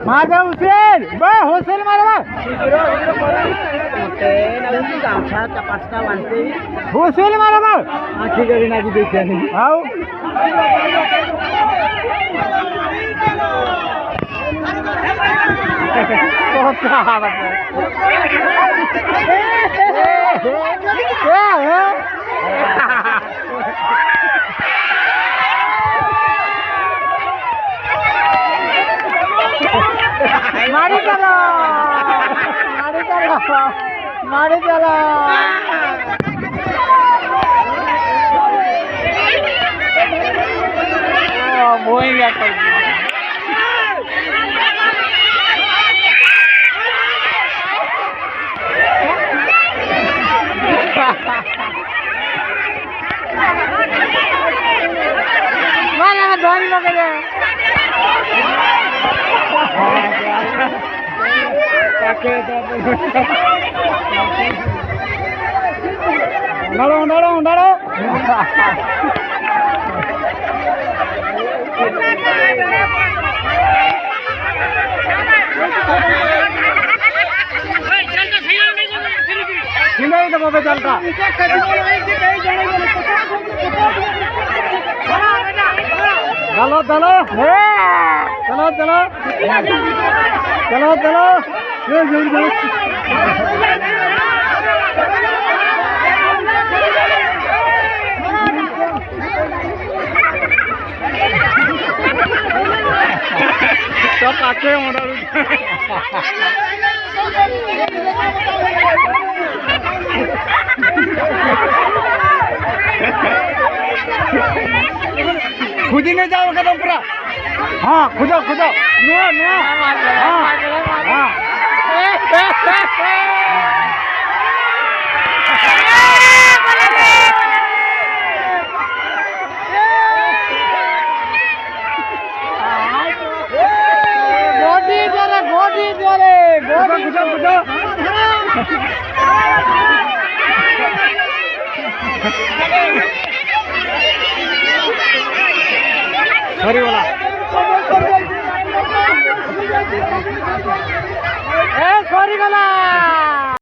माझा हुसेन बा हुसेन मारा हुसेन मारा बा आखी गरी नाची देखिए हाउ मारी चला मारी चला मारी चला Boeing mana dhoni lagale naro naro naro नहीं तो बाबा चलता चलो चलो चलो चलो चलो चलो तो काटे खुदी नहीं जाओ कदम पूरा हाँ खुदो खुदो नो नो हाँ हाँ गोटी जोरे गोटी जोरे गोटी खुदो खुदो सॉरी वाला ए सॉरी वाला